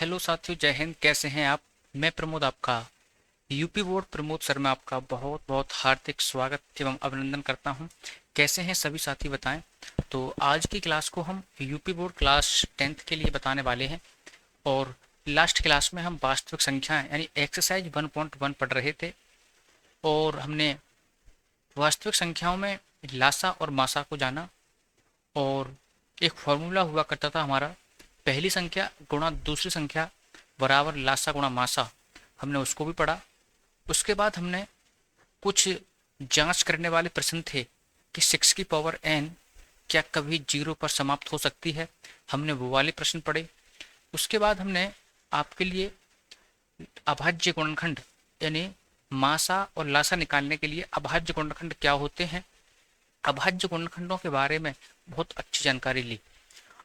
Hello साथियों, जय हिंद। कैसे हैं आप? मैं प्रमोद, आपका यूपी बोर्ड प्रमोद सर में आपका बहुत बहुत हार्दिक स्वागत एवं अभिनंदन करता हूं। कैसे हैं सभी साथी, बताएं। तो आज की क्लास को हम यूपी बोर्ड क्लास 10th के लिए बताने वाले हैं। और लास्ट क्लास में हम वास्तविक संख्याएं यानी एक्सरसाइज 1.1 पढ़ रहे थे। और हमने वास्तविक संख्याओं में लासा और मासा को जाना। और एक फॉर्मूला हुआ करता था हमारा, पहली संख्या गुणा दूसरी संख्या बराबर लासा गुणा मासा। हमने उसको भी पढ़ा। उसके बाद हमने कुछ जांच करने वाले प्रश्न थे कि 6 की पावर n क्या कभी 0 पर समाप्त हो सकती है। हमने वो वाले प्रश्न पढ़े। उसके बाद हमने आपके लिए अभाज्य गुणनखंड यानी मासा और लासा निकालने के लिए अभाज्य गुणनखंड क्या होते हैं, अभाज्य गुणनखंडों के बारे में बहुत अच्छी जानकारी ली।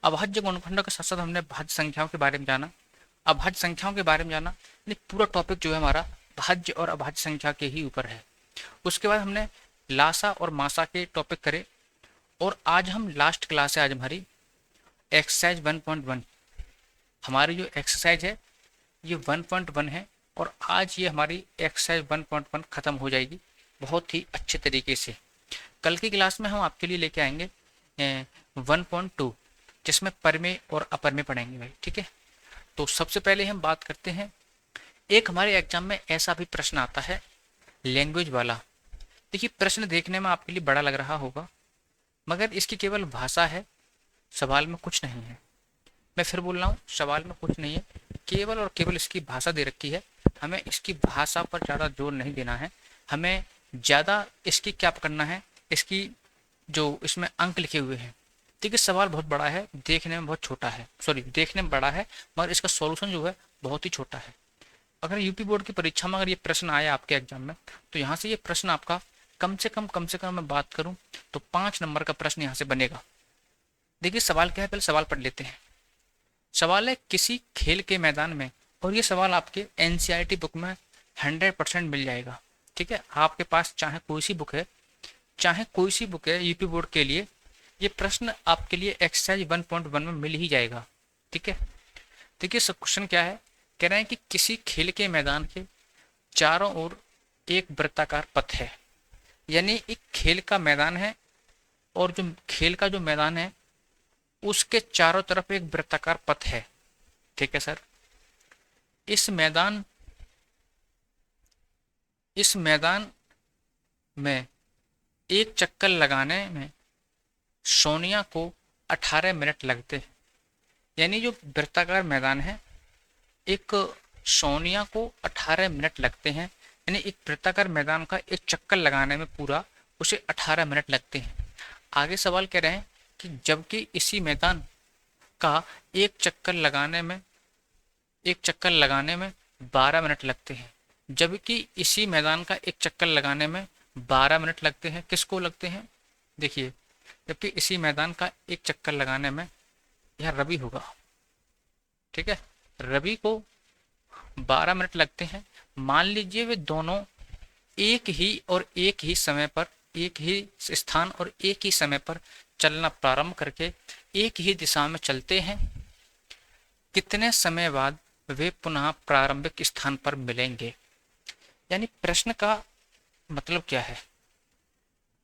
अभाज्य गुणनखंडों के साथ साथ हमने भाज्य संख्याओं के बारे में जाना। अभाज्य संख्याओं के बारे में जाना यानी पूरा टॉपिक जो है हमारा भाज्य और अभाज्य संख्या के ही ऊपर है। उसके बाद हमने लासा और मासा के टॉपिक करे। और आज हम लास्ट क्लास है, आज हमारी एक्सरसाइज 1.1। हमारी जो एक्सरसाइज है ये 1.1 है। और आज ये हमारी एक्सरसाइज 1.1 खत्म हो जाएगी बहुत ही अच्छे तरीके से। कल की क्लास में हम आपके लिए लेके आएंगे 1.2, जिसमें परमेय और अपरमेय पढ़ेंगे भाई, ठीक है। तो सबसे पहले हम बात करते हैं, एक हमारे एग्जाम में ऐसा भी प्रश्न आता है लैंग्वेज वाला। देखिए, प्रश्न देखने में आपके लिए बड़ा लग रहा होगा, मगर इसकी केवल भाषा है, सवाल में कुछ नहीं है। मैं फिर बोल रहा हूँ, सवाल में कुछ नहीं है, केवल और केवल इसकी भाषा दे रखी है। हमें इसकी भाषा पर ज़्यादा जोर नहीं देना है। हमें ज़्यादा इसकी क्या पकड़ना है, इसकी जो इसमें अंक लिखे हुए हैं। देखिए, सवाल बहुत बड़ा है, देखने में बहुत छोटा है, सॉरी देखने में बड़ा है, मगर इसका सॉल्यूशन जो है बहुत ही छोटा है। अगर यूपी बोर्ड की परीक्षा में अगर ये प्रश्न आया आपके एग्जाम में, तो यहाँ से ये प्रश्न आपका कम से कम मैं बात करूँ तो 5 नंबर का प्रश्न यहाँ से बनेगा। देखिए सवाल क्या है, पहले सवाल पढ़ लेते हैं। सवाल है किसी खेल के मैदान में, और ये सवाल आपके एनसीईआरटी बुक में 100% मिल जाएगा, ठीक है। आपके पास चाहे कोई सी बुक है, चाहे कोई सी बुक है यूपी बोर्ड के लिए, ये प्रश्न आपके लिए एक्सरसाइज 1.1 में मिल ही जाएगा, ठीक है। देखिए सब क्वेश्चन क्या है, कह रहे हैं कि किसी खेल के मैदान के चारों ओर एक वृत्ताकार पथ है। यानी एक खेल का मैदान है, और जो खेल का जो मैदान है उसके चारों तरफ एक वृत्ताकार पथ है, ठीक है सर। इस मैदान इस मैदान में एक चक्कर लगाने में सोनिया को 18 मिनट लगते हैं। यानी जो वृत्ताकार मैदान है, एक सोनिया को 18 मिनट लगते हैं। यानी एक वृत्ताकार मैदान का एक चक्कर लगाने में पूरा उसे 18 मिनट लगते हैं। आगे सवाल कह रहे हैं कि जबकि इसी मैदान का एक चक्कर लगाने में 12 मिनट लगते हैं। जबकि इसी मैदान का एक चक्कर लगाने में 12 मिनट लगते हैं। किसको लगते हैं? देखिए, जबकि इसी मैदान का एक चक्कर लगाने में, यह रवि होगा, ठीक है, रवि को 12 मिनट लगते हैं। मान लीजिए वे दोनों एक ही समय पर, एक ही स्थान और एक ही समय पर चलना प्रारंभ करके एक ही दिशा में चलते हैं। कितने समय बाद वे पुनः प्रारंभिक स्थान पर मिलेंगे? यानी प्रश्न का मतलब क्या है?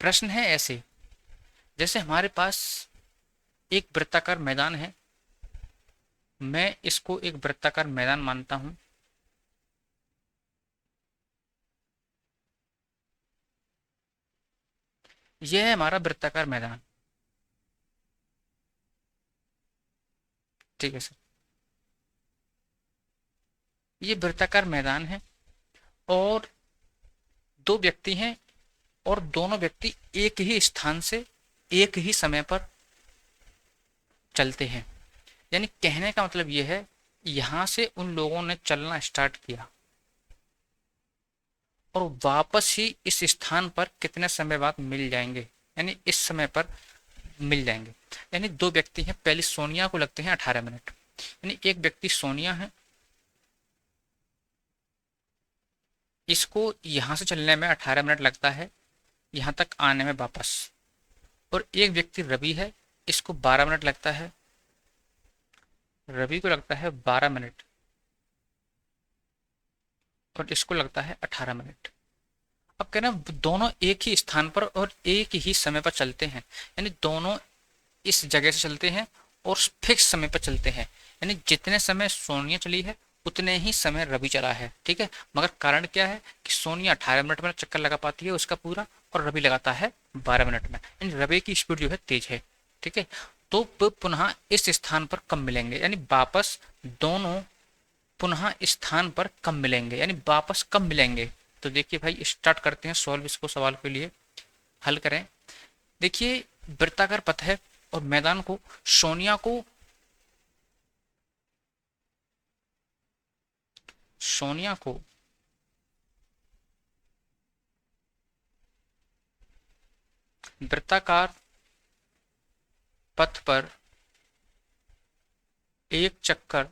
प्रश्न है ऐसे, जैसे हमारे पास एक वृत्ताकार मैदान है, मैं इसको एक वृत्ताकार मैदान मानता हूं। यह है हमारा वृत्ताकार मैदान, ठीक है सर। ये वृत्ताकार मैदान है और दो व्यक्ति हैं, और दोनों व्यक्ति एक ही स्थान से एक ही समय पर चलते हैं। यानी कहने का मतलब यह है, यहां से उन लोगों ने चलना स्टार्ट किया और वापस ही इस स्थान पर कितने समय बाद मिल जाएंगे, यानी इस समय पर मिल जाएंगे। यानी दो व्यक्ति हैं, पहले सोनिया को लगते हैं 18 मिनट। यानी एक व्यक्ति सोनिया है, इसको यहां से चलने में 18 मिनट लगता है, यहां तक आने में वापस। और एक व्यक्ति रवि है, इसको 12 मिनट लगता है, रवि को लगता है 12 मिनट और इसको लगता है 18 मिनट। अब कह रहे हैं दोनों एक ही स्थान पर और एक ही समय पर चलते हैं, यानी दोनों इस जगह से चलते हैं और फिक्स समय पर चलते हैं, यानी जितने समय सोनिया चली है उतने ही समय रवि चला है। ठीक है, मगर कारण क्या है कि सोनिया 18 मिनट में चक्कर लगा पाती है उसका पूरा, और रवि लगाता है 12 मिनट में, यानी रवि की स्पीड जो है तेज है। ठीक है, तो पुनः इस स्थान पर कब मिलेंगे, यानी वापस दोनों पुनः स्थान पर कब मिलेंगे, यानी वापस कब मिलेंगे। तो देखिए भाई स्टार्ट करते हैं सॉल्व इसको, सवाल के लिए हल करें। देखिए वृत्ताकार पथ है और मैदान को सोनिया को वृत्ताकार पथ पर एक चक्कर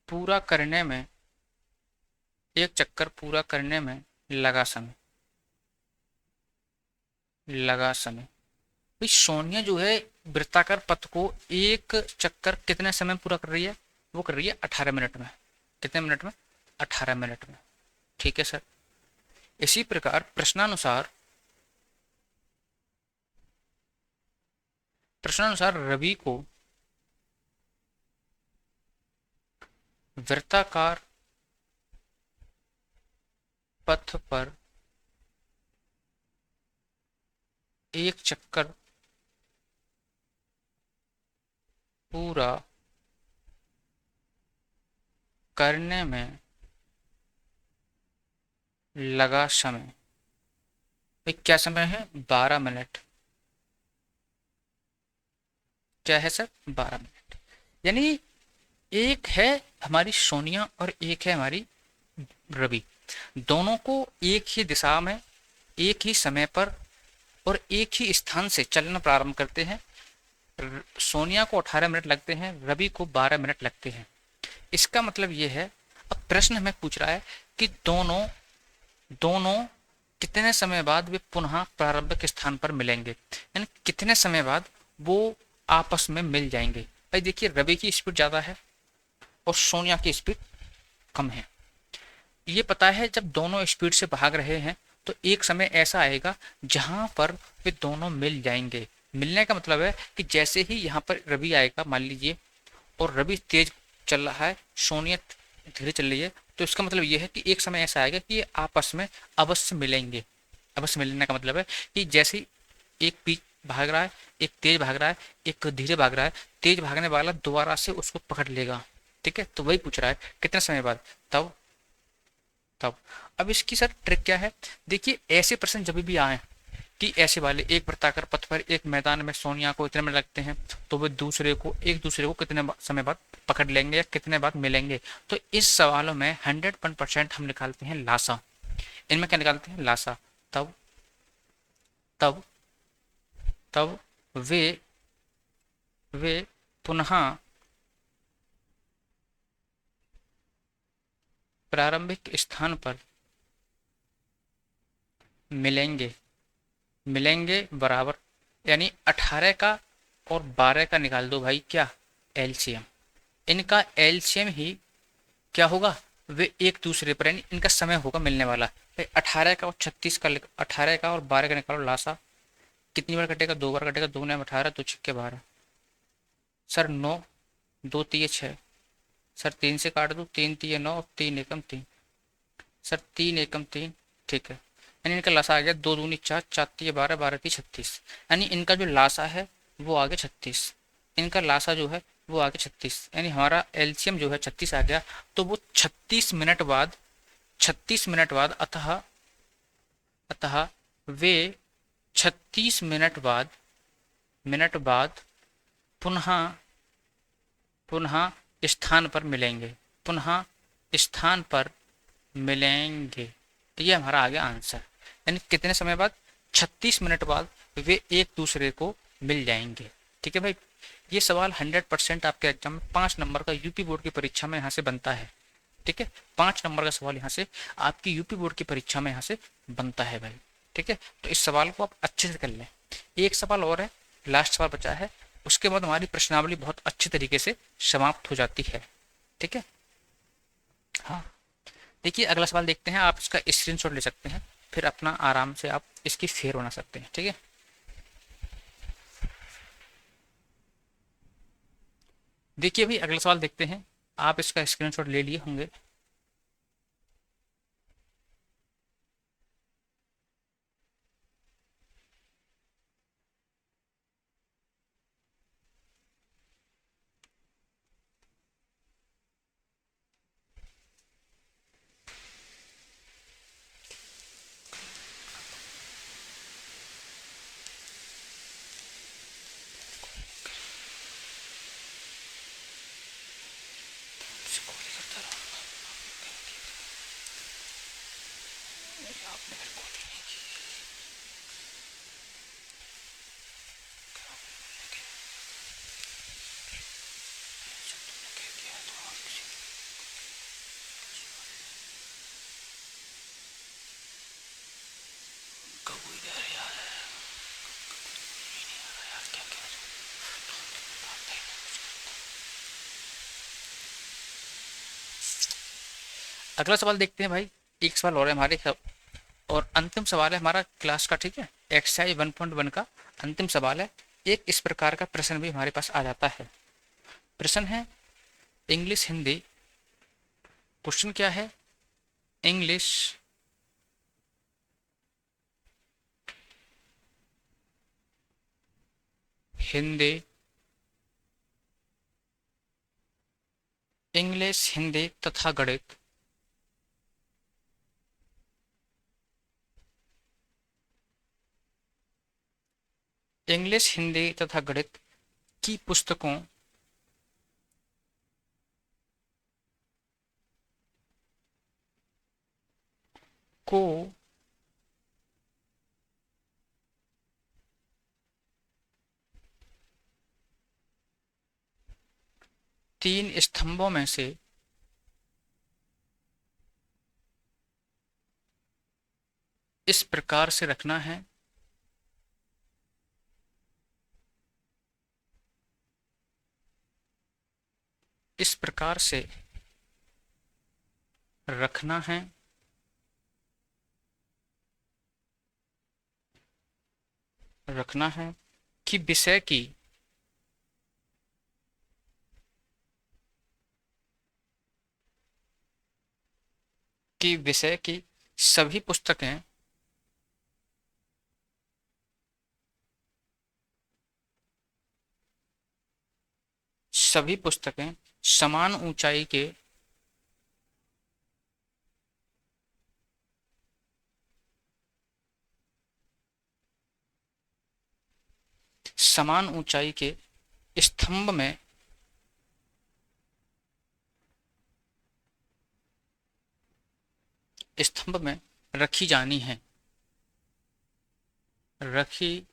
पूरा करने में लगा समय भाई सोनिया जो है वृत्ताकार पथ को एक चक्कर कितने समय पूरा कर रही है, वो कर रही है 18 मिनट में। कितने मिनट में? 18 मिनट में। ठीक है सर। इसी प्रकार प्रश्नानुसार रवि को वृत्ताकार पथ पर एक चक्कर पूरा करने में लगा समय भाई क्या समय है? 12 मिनट। क्या है सर? 12 मिनट। यानी एक है हमारी सोनिया और एक है हमारी रवि, दोनों को एक ही दिशा में एक ही समय पर और एक ही स्थान से चलना प्रारंभ करते हैं। सोनिया को 18 मिनट लगते हैं, रवि को 12 मिनट लगते हैं। इसका मतलब ये है, अब प्रश्न हमें पूछ रहा है कि दोनों दोनों कितने समय बाद वे पुनः प्रारंभिक स्थान पर मिलेंगे, यानी कितने समय बाद वो आपस में मिल जाएंगे। भाई देखिए रवि की स्पीड ज़्यादा है और सोनिया की स्पीड कम है। ये पता है जब दोनों स्पीड से भाग रहे हैं तो एक समय ऐसा आएगा जहां पर वे दोनों मिल जाएंगे। मिलने का मतलब है कि जैसे ही यहाँ पर रवि आएगा मान लीजिए, और रवि तेज चल रहा है, सोनिया धीरे चल रही है, तो इसका मतलब ये है कि एक समय ऐसा आएगा कि ये आपस में अवश्य मिलेंगे। अवश्य मिलने का मतलब है कि जैसे ही एक पीछे भाग रहा है, एक तेज भाग रहा है, एक धीरे भाग रहा है, तेज भागने वाला दोबारा से उसको पकड़ लेगा। ठीक है, तो वही पूछ रहा है कितने समय बाद। तब तब अब इसकी सर ट्रिक क्या है? देखिए ऐसे प्रश्न जब भी आए कि ऐसे वाले एक वृत्ताकार पथ पर एक मैदान में सोनिया को इतने मिनट लगते हैं, तो वे एक दूसरे को कितने समय बाद पकड़ लेंगे या कितने बाद मिलेंगे, तो इस सवालों में 100% हम निकालते हैं लासा। इनमें क्या निकालते हैं? लासा। तब तब तब वे वे पुनः प्रारंभिक स्थान पर मिलेंगे मिलेंगे बराबर, यानी 18 का और 12 का निकाल दो भाई, क्या? एलसीएम। इनका एलसीएम ही क्या होगा? वे एक दूसरे पर, यानी इनका समय होगा मिलने वाला। भाई 18 का और 36 का 18 का और 12 का निकालो लासा। कितनी बार कटेगा? 2 बार कटेगा। 2 ने 18, 2 6 12। सर 9, 2 3 6। सर 3 से काट दो, 3 3 9, 3 एकम 3। सर 3 एकम 3। ठीक है, यानी इनका लासा आ गया 2 दूनी 4, 4 3 12, 12 3 36। यानी इनका जो लासा है वो आ गया 36, इनका लासा जो है वो आ गया 36, यानी हमारा एलसीएम जो है 36 आ गया। तो वो 36 मिनट बाद अतः अतः वे 36 मिनट बाद पुनः पुनः स्थान पर मिलेंगे। पुनः स्थान पर मिलेंगे। ये हमारा आ गया आंसर, यानी कितने समय बाद? 36 मिनट बाद वे एक दूसरे को मिल जाएंगे। ठीक है भाई, ये सवाल 100% आपके एग्जाम में 5 नंबर का यूपी बोर्ड की परीक्षा में यहाँ से बनता है। ठीक है, 5 नंबर का सवाल यहाँ से आपकी यूपी बोर्ड की परीक्षा में यहाँ से बनता है भाई। ठीक है, तो इस सवाल को आप अच्छे से कर लें। एक सवाल और है, लास्ट सवाल बचा है, उसके बाद हमारी प्रश्नावली बहुत अच्छी तरीके से समाप्त हो जाती है। ठीक है। हाँ, देखिए अगला सवाल देखते हैं। आप इसका स्क्रीनशॉट ले सकते हैं, फिर अपना आराम से आप इसकी फेर बना सकते हैं। ठीक है। देखिए भाई अगला सवाल देखते हैं। आप इसका स्क्रीनशॉट ले लिए होंगे। अगला सवाल देखते हैं भाई। एक सवाल और है हमारे और अंतिम सवाल है हमारा क्लास का। ठीक है। एक्सरसाइज 1.1 का अंतिम सवाल है। एक इस प्रकार का प्रश्न भी हमारे पास आ जाता है। प्रश्न है इंग्लिश हिंदी। क्वेश्चन क्या है? इंग्लिश हिंदी, इंग्लिश हिंदी तथा गणित इंग्लिश हिंदी तथा गणित की पुस्तकों को तीन स्तंभों में से इस प्रकार से रखना है। इस प्रकार से रखना है रखना है कि विषय की सभी पुस्तकें समान ऊंचाई के स्तंभ में रखी जानी है। रखी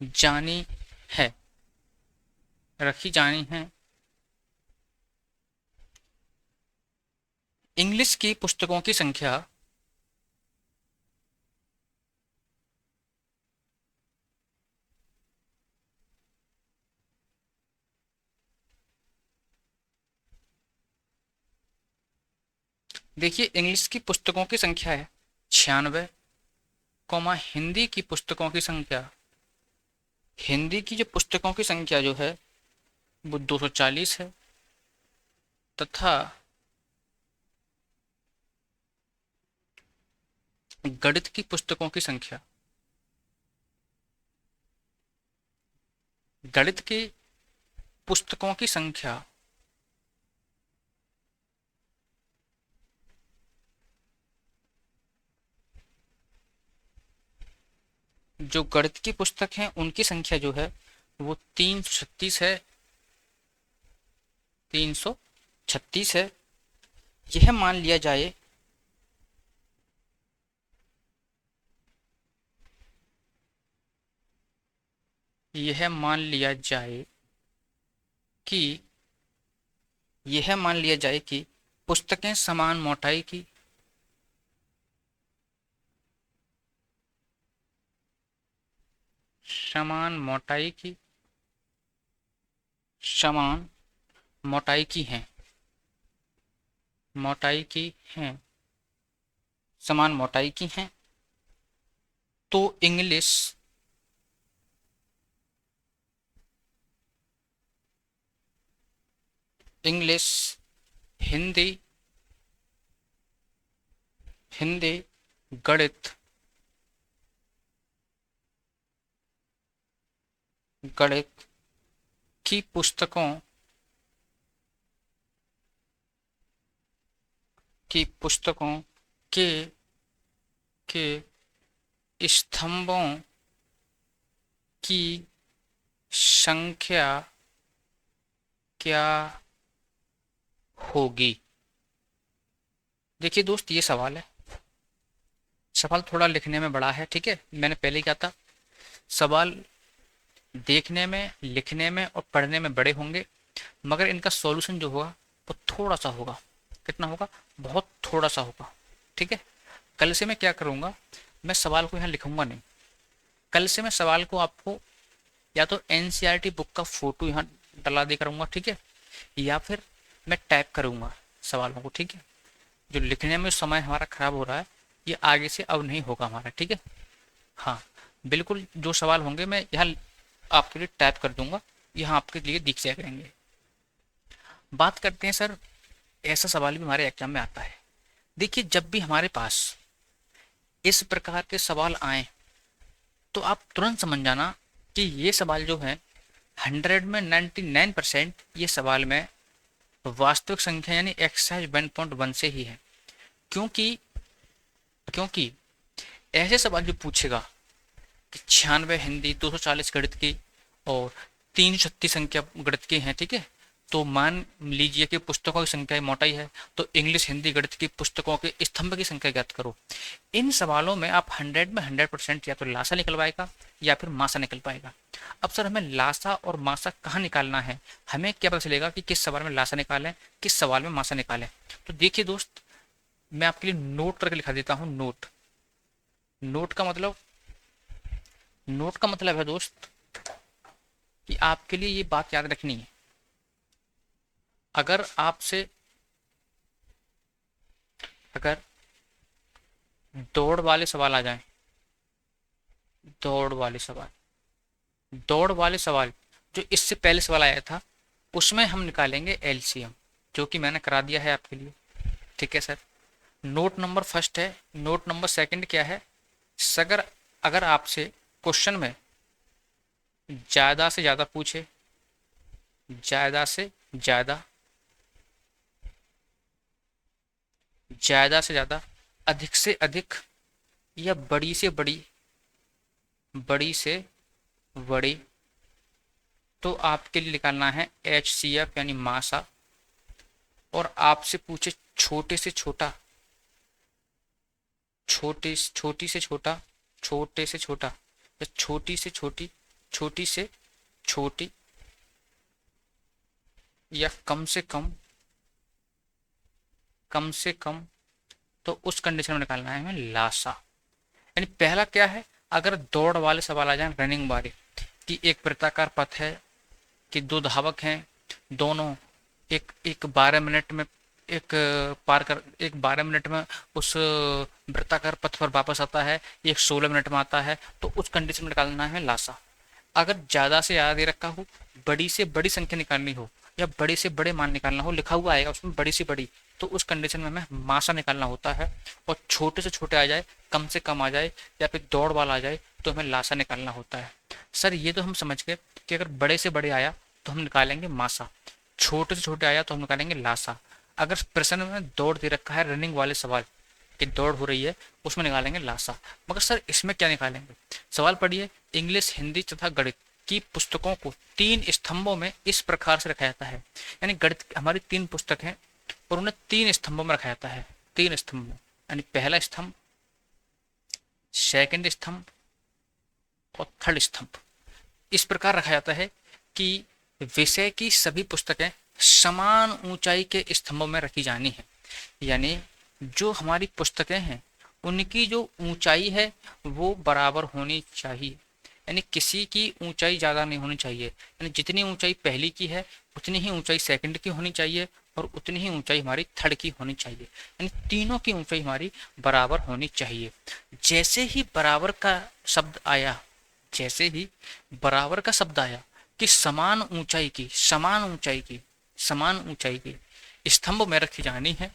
जानी है रखी जानी है। इंग्लिश की पुस्तकों की संख्या देखिए इंग्लिश की पुस्तकों की संख्या है 96, हिंदी की पुस्तकों की संख्या हिंदी की जो पुस्तकों की संख्या जो है वो 240 है, तथा गणित की पुस्तकों की संख्या गणित की पुस्तकों की संख्या जो गणित की पुस्तक हैं उनकी संख्या जो है वो 336 है। 336 है। यह मान लिया जाए यह मान लिया जाए कि पुस्तकें समान मोटाई की समान मोटाई की, समान मोटाई की हैं, मोटाई की हैं, समान मोटाई की हैं। तो इंग्लिश, इंग्लिश, हिंदी, हिंदी, गणित, गणित की पुस्तकों, की पुस्तकों के स्तंभों की संख्या क्या होगी। देखिए दोस्त, ये सवाल है। सवाल थोड़ा लिखने में बड़ा है, ठीक है। मैंने पहले ही कहा था, सवाल देखने में, लिखने में और पढ़ने में बड़े होंगे, मगर इनका सॉल्यूशन जो होगा वो थोड़ा सा होगा। कितना होगा? बहुत थोड़ा सा होगा, ठीक है। कल से मैं क्या करूँगा, मैं सवाल को यहाँ लिखूंगा नहीं। कल से मैं सवाल को आपको या तो एनसीईआरटी बुक का फोटो यहाँ डला दे करूँगा, ठीक है, या फिर मैं टाइप करूँगा सवालों को, ठीक है। जो लिखने में समय हमारा खराब हो रहा है, ये आगे से अब नहीं होगा हमारा, ठीक है। हाँ, बिल्कुल, जो सवाल होंगे मैं यहाँ आपके लिए टाइप कर दूंगा, यहाँ आपके लिए दिख जाया करेंगे। बात करते हैं सर, ऐसा सवाल भी हमारे एग्जाम में आता है। देखिए, जब भी हमारे पास इस प्रकार के सवाल आए तो आप तुरंत समझ जाना कि ये सवाल जो है 100 में 99% ये सवाल में वास्तविक संख्या यानी एक्सरसाइज 1.1 से ही है। क्योंकि क्योंकि ऐसे सवाल जो पूछेगा कि 96 हिंदी, 240 गणित की और 336 संख्या गणित की हैं, ठीक है, तो मान लीजिए कि पुस्तकों की संख्या मोटाई है, तो इंग्लिश, हिंदी, गणित की पुस्तकों के स्तंभ की संख्या ज्ञात करो। इन सवालों में आप 100 में 100% या तो लासा निकल पाएगा या फिर मासा निकल पाएगा। अब सर, हमें लासा और मासा कहाँ निकालना है, हमें क्या पता चलेगा कि किस सवाल में लासा निकालें, किस सवाल में मासा निकालें? तो देखिए दोस्त, मैं आपके लिए नोट करके लिखा देता हूँ। नोट, नोट का मतलब, नोट का मतलब है दोस्त कि आपके लिए ये बात याद रखनी है। अगर आपसे, अगर दौड़ वाले सवाल आ जाएं, दौड़ वाले सवाल, दौड़ वाले सवाल जो इससे पहले सवाल आया था, उसमें हम निकालेंगे एलसीएम, जो कि मैंने करा दिया है आपके लिए, ठीक है सर। नोट नंबर फर्स्ट है। नोट नंबर सेकंड क्या है? अगर अगर आपसे क्वेश्चन में ज्यादा से ज्यादा पूछे, ज्यादा से ज्यादा, ज्यादा से ज्यादा, अधिक से अधिक या बड़ी से बड़ी, बड़ी से बड़ी, तो आपके लिए निकालना है एचसीएफ यानी मासा। और आपसे पूछे छोटे से छोटा, छोटी से छोटा, छोटे से छोटा या छोटी से छोटी, छोटी से छोटी या कम से कम, कम से कम, तो उस कंडीशन में निकालना है हमें लासा। यानी पहला क्या है, अगर दौड़ वाले सवाल आ जाए, रनिंग वाले, कि एक वृत्ताकार पथ है, कि दो धावक हैं, दोनों एक एक 12 मिनट में एक पार कर, एक 12 मिनट में उस वृत्ताकार पथ पर वापस आता है, एक 16 मिनट में आता है, तो उस कंडीशन में निकालना है लासा। अगर ज्यादा से ज्यादा दे रखा हो, बड़ी से बड़ी संख्या निकालनी हो या बड़े से बड़े मान निकालना हो, लिखा हुआ आएगा उसमें बड़ी से बड़ी, तो उस कंडीशन में हमें मासा निकालना होता है। और छोटे से छोटे आ जाए, कम से कम आ जाए या फिर दौड़ वाला आ जाए, तो हमें लासा निकालना होता है। सर, ये तो हम समझ गए कि अगर बड़े से बड़े आया तो हम निकालेंगे मासा, छोटे से छोटे आया तो हम निकालेंगे लासा। अगर प्रश्न में दौड़ दे रखा है, रनिंग वाले सवाल कि दौड़ हो रही है, उसमें निकालेंगे लासा। मगर सर, इसमें क्या निकालेंगे? सवाल पढ़िए, इंग्लिश, हिंदी तथा गणित की पुस्तकों को 3 स्तंभों में इस प्रकार से रखा जाता है। यानी गणित हमारी 3 पुस्तक हैं और उन्हें 3 स्तंभों में रखा जाता है। 3 स्तंभों यानी पहला स्तंभ, सेकंड स्तंभ और थर्ड स्तंभ। इस प्रकार रखा जाता है कि विषय की सभी पुस्तकें समान ऊंचाई के स्तंभों में रखी जानी है। यानी जो हमारी पुस्तकें हैं, उनकी जो ऊंचाई है वो बराबर होनी चाहिए। यानी किसी की ऊंचाई ज़्यादा नहीं होनी चाहिए, यानी जितनी ऊंचाई पहली की है उतनी ही ऊंचाई सेकंड की होनी चाहिए और उतनी ही ऊंचाई हमारी थर्ड की होनी चाहिए, यानी तीनों की ऊंचाई हमारी बराबर होनी चाहिए। जैसे ही बराबर का शब्द आया, जैसे ही बराबर का शब्द आया कि समान ऊंचाई की स्तंभ में रखी जानी है।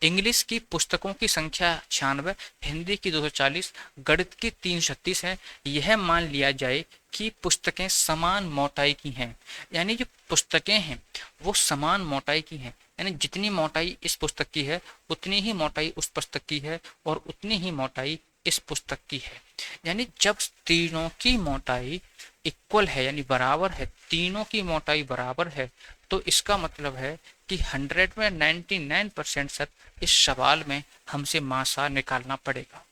इंग्लिश की पुस्तकों की संख्या 96, हिंदी की 240, गणित की 336 है। यह मान लिया जाए कि पुस्तकें समान मोटाई की हैं, यानी जो पुस्तकें हैं वो समान मोटाई की हैं, यानी जितनी मोटाई इस पुस्तक की है उतनी ही मोटाई उस पुस्तक की है और उतनी ही मोटाई इस पुस्तक की है। यानी जब तीनों की मोटाई इक्वल है यानी बराबर है, तीनों की मोटाई बराबर है, तो इसका मतलब है कि 100 में 99% सर इस सवाल में हमसे मासा निकालना पड़ेगा,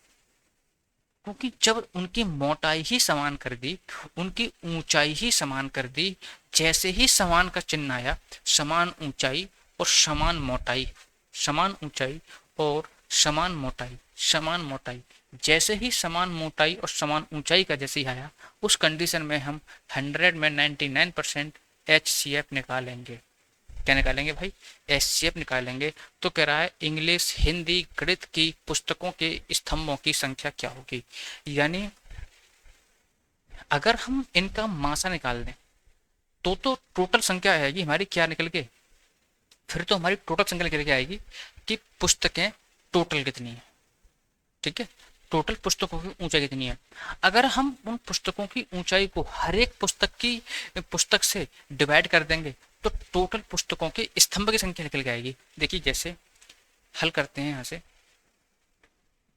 क्योंकि जब उनकी मोटाई ही समान कर दी, उनकी ऊंचाई ही समान कर दी, जैसे ही समान का चिन्ह आया, समान ऊंचाई और समान मोटाई, समान ऊंचाई और समान मोटाई, समान मोटाई, जैसे ही समान मोटाई और समान ऊंचाई का जैसे ही आया, उस कंडीशन में हम 100 में 99% HCF निकालेंगे। क्या निकालेंगे भाई? एचसीएफ निकालेंगे। तो कह रहा है इंग्लिश, हिंदी, गणित की पुस्तकों के स्तंभों की संख्या क्या होगी, यानी अगर हम इनका मासा निकाल दें तो टोटल संख्या आएगी हमारी क्या निकल के, फिर तो हमारी टोटल संख्या निकल के आएगी कि पुस्तकें टोटल कितनी है। ठीक है, टोटल पुस्तकों की ऊंचाई कितनी है। अगर हम उन पुस्तकों की ऊंचाई को हर एक पुस्तक से डिवाइड कर देंगे तो टोटल पुस्तकों के स्तंभ की संख्या निकल के आएगी। देखिए जैसे हल करते हैं यहाँ से,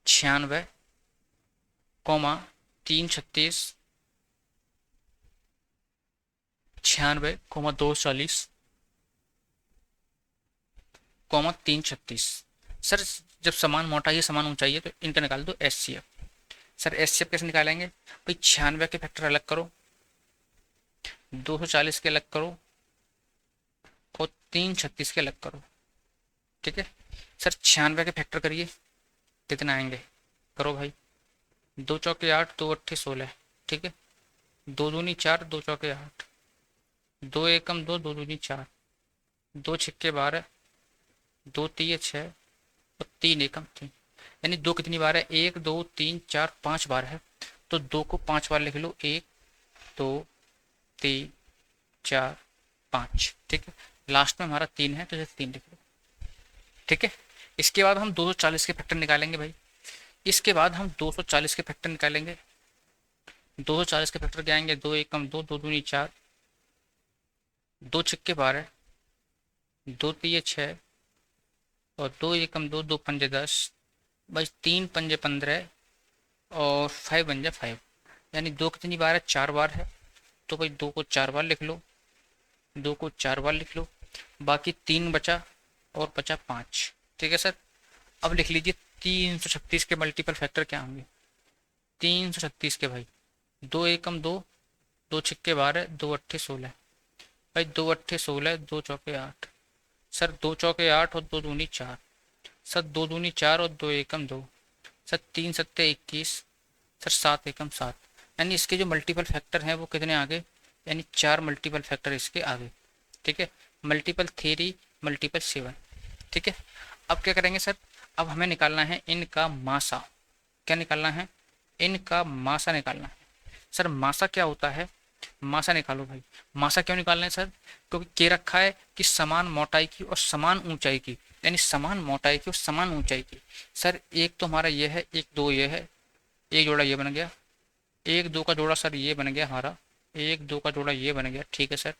96, 336, 96, 240, 336। सर जब समान मोटाई है समान ऊंचाई है तो इनका निकाल दो एचसीएफ। सर एचसीएफ कैसे निकालेंगे भाई? 96 के फैक्टर अलग करो, 240 के अलग करो और 336 के अलग करो। ठीक है सर, 96 के फैक्टर करिए, कितना आएंगे? करो भाई, 2 चौके 8, 2 अट्ठे 16। ठीक है, 2 दूनी 4, 2 चौके 8, 2 एकम 2, 2 दूनी 4, 2 छिक्के 12, 2 तिये 6 और 3 एकम 3। यानी 2 कितनी बार है? 1 2 3 4 5 बार है, तो 2 को 5 बार लिख लो, 1 2 3 4 5। ठीक है, लास्ट में हमारा 3 है तो जैसे 3 लिख लो। ठीक है, इसके बाद हम 240 के फैक्टर निकालेंगे भाई। इसके बाद हम 240 के फैक्टर निकालेंगे। 240 के फैक्टर क्या आएंगे? 2 एकम 2, 2 दूनी 4, 2 छिक्के 12, 2 तिये 6 और 2 एकम 2, 2 पंजे 10, बस 3 पंजे 15 और 5 बन जाए 5। यानी 2 कितनी बार है? 4 बार है, तो भाई 2 को 4 बार लिख लो, 2 को 4 बार लिख लो, बाकी 3 बचा और बचा 5। ठीक है सर, अब लिख लीजिए 336 के मल्टीपल फैक्टर क्या होंगे? 336 के भाई, 2 एकम 2, 2 छिक्के 12, 2 अट्ठे 16। भाई 2 अट्ठे 16, 2 चौके 8। सर 2 चौके 8 और 2 दूनी 4। सर 2 दूनी 4 और 2 एकम 2। सर 3 सत्ते 21। सर 7 एकम 7। यानी इसके जो मल्टीपल फैक्टर हैं वो कितने आगे? यानी 4 मल्टीपल फैक्टर इसके आगे। ठीक है, मल्टीपल 3, मल्टीपल 7। ठीक है, अब क्या करेंगे सर? अब हमें निकालना है इनका मासा। क्या निकालना है? इनका मासा निकालना है। सर मासा क्या होता है? मासा निकालो भाई। मासा क्यों निकालना है सर? क्योंकि के रखा है कि समान मोटाई की और समान ऊंचाई की, यानी समान मोटाई की और समान ऊंचाई की। सर एक तो हमारा ये है, एक दो ये है, एक जोड़ा ये बन गया, एक दो का जोड़ा सर ये बन गया हमारा, एक दो का जोड़ा ये बन गया। ठीक है सर,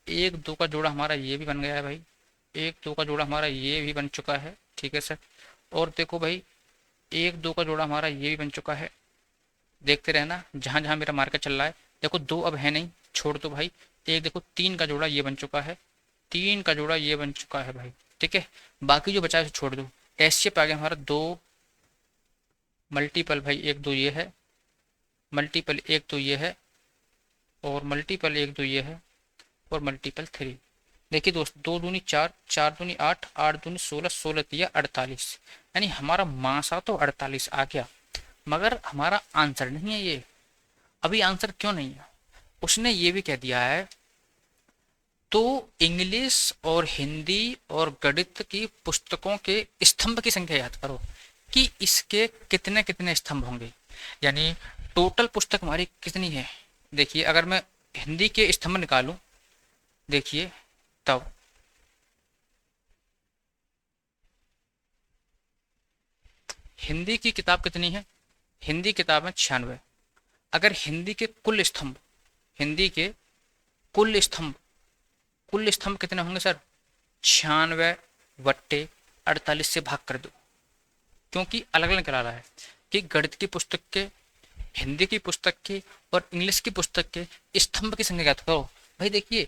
एक दो का जोड़ा हमारा ये भी बन गया है भाई, एक दो का जोड़ा हमारा ये भी बन चुका है। ठीक है सर, और देखो भाई एक दो का जोड़ा हमारा ये भी बन चुका है। देखते रहना जहाँ जहाँ मेरा मार्कर चल रहा है। देखो 2 अब है नहीं, छोड़ दो भाई। एक देखो 3 का जोड़ा ये बन चुका है, 3 का जोड़ा ये बन चुका है भाई। ठीक है, बाकी जो बचा है उसे छोड़ दो। एसशेप आ गया हमारा 2 मल्टीपल भाई, 1 2 ये है, मल्टीपल 1 2 ये है, और मल्टीपल 1 2 ये है, और मल्टीपल 3। देखिए दोस्त, 2 दूनी 4, 4 दूनी 8, 8 दूनी 16, 16 तिया 48। यानी हमारा मासा तो 48 आ गया, मगर हमारा आंसर नहीं है ये। अभी आंसर क्यों नहीं है? उसने ये भी कह दिया है, तो इंग्लिश और हिंदी और गणित की पुस्तकों के स्तंभ की संख्या याद करो कि इसके कितने कितने स्तंभ होंगे, यानी टोटल पुस्तक हमारी कितनी है। देखिए अगर मैं हिंदी के स्तंभ निकालूं, देखिए तब हिंदी की किताब कितनी है, हिंदी किताब है 96। अगर हिंदी के कुल स्तंभ, हिंदी के कुल स्तंभ, कुल स्तंभ कितने होंगे सर? 96 बट्टे 48 से भाग कर दो, क्योंकि अलग अलग निकला रहा है कि गणित की पुस्तक के, हिंदी की पुस्तक के और इंग्लिश की पुस्तक के स्तंभ की संख्या ज्ञात करो। भाई देखिए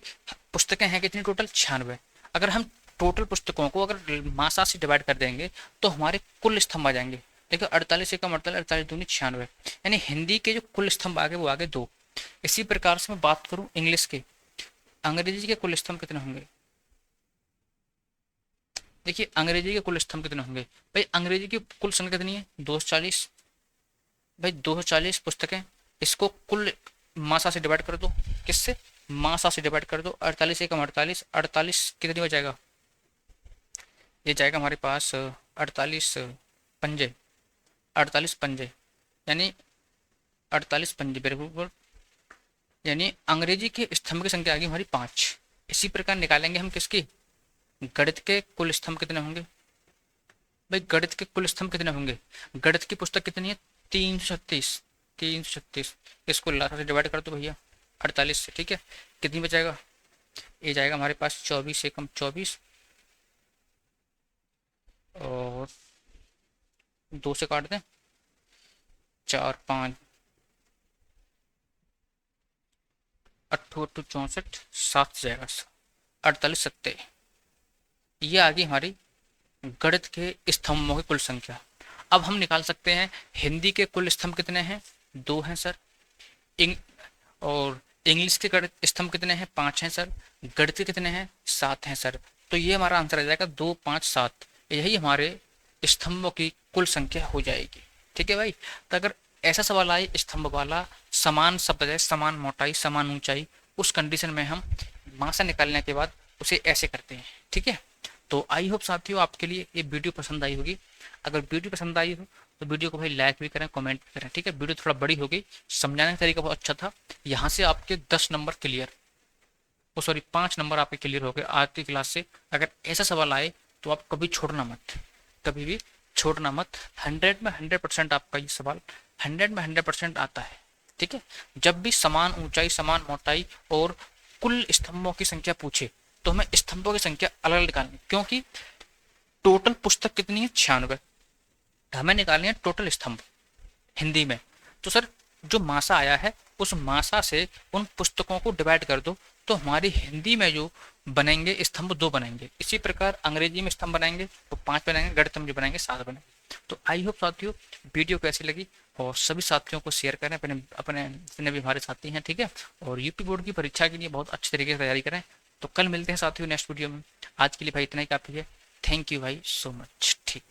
पुस्तकें हैं कितनी टोटल? 96। अगर हम टोटल पुस्तकों को अगर मासा से डिवाइड कर देंगे तो हमारे कुल स्तंभ आ जाएंगे। देखो 48 एकम 48, 48 दूनी 96, यानी हिंदी के जो कुल स्तंभ आगे वो आगे 2। इसी प्रकार से मैं बात करूं इंग्लिश के, अंग्रेजी के कुल स्तंभ कितने होंगे? देखिए अंग्रेजी के कुल स्तंभ कितने होंगे? भाई अंग्रेजी की कुल संख्या कितनी है? 240। भाई 240 पुस्तकें, इसको कुल मासा से डिवाइड कर दो। किससे? मासा से डिवाइड कर दो। 48 एकम 48, 48 कितनी हो जाएगा? ये जाएगा हमारे पास 48 पंजे, 48 पंजे, यानी 48 पंजे बिल्कुल, यानी अंग्रेजी के स्तंभ की संख्या आ गई हमारी 5। इसी प्रकार निकालेंगे हम किसकी? गणित के कुल स्तंभ कितने होंगे? भाई गणित के कुल स्तंभ कितने होंगे? गणित की पुस्तक कितनी है? 336, 336, इसको लासा से डिवाइड कर दो भैया 48 से, ठीक है। कितनी बचाएगा? ये जाएगा हमारे पास 24 एकम 24, और 2 से काट दें, 4 5 अट्ठू अट्ठू 64, 7 से जाएगा 48 सत्ते। ये आ गई हमारी गणित के स्तंभों की कुल संख्या। अब हम निकाल सकते हैं हिंदी के कुल स्तंभ कितने हैं? 2 हैं सर। इंग और इंग्लिश के गणित स्तंभ कितने हैं? 5 हैं सर। गणित के कितने हैं? 7 हैं सर। तो ये हमारा आंसर आ जाएगा 2 5 7, यही हमारे स्तंभों की कुल संख्या हो जाएगी। ठीक है भाई। तो अगर ऐसा सवाल आए स्तंभ वाला, समान शब्द है, समान मोटाई समान ऊंचाई, उस कंडीशन में हम मासा निकालने के बाद उसे ऐसे करते हैं। ठीक है। तो आई होप साथियों आपके लिए ये वीडियो पसंद आई होगी। अगर वीडियो पसंद आई हो तो वीडियो को भाई लाइक भी करें, कमेंट भी करें। ठीक है। वीडियो थोड़ा बड़ी हो गई, समझाने का तरीका बहुत अच्छा था। यहाँ से आपके 10 नंबर क्लियर, ओ सॉरी 5 नंबर आपके क्लियर हो गए आज की क्लास से। अगर ऐसा सवाल आए तो आप कभी छोड़ना मत, कभी भी छोड़ना मत। 100 में 100% आपका ये सवाल 100 में 100% आता है। ठीक है। जब भी समान ऊंचाई समान मोटाई और कुल स्तंभों की संख्या पूछे तो हमें स्तंभों की संख्या अलग अलग निकालनी, क्योंकि टोटल पुस्तक कितनी है? 96। हमें निकालनी है टोटल स्तंभ हिंदी में। तो सर जो मासा आया है उस मासा से उन पुस्तकों को डिवाइड कर दो, तो हमारी हिंदी में जो बनेंगे स्तंभ 2 बनेंगे। इसी प्रकार अंग्रेजी में स्तंभ बनाएंगे तो 5 बनेंगे, गणित में जो बनाएंगे 7 बनेंगे। तो आई होप साथियों वीडियो कैसी लगी, और सभी साथियों को शेयर करें, अपने अपने जितने भी हमारे साथी हैं। ठीक है। और यूपी बोर्ड की परीक्षा के लिए बहुत अच्छे तरीके से तैयारी करें। तो कल मिलते हैं साथियों नेक्स्ट वीडियो में। आज के लिए भाई इतना ही काफ़ी है। थैंक यू भाई सो मच। ठीक।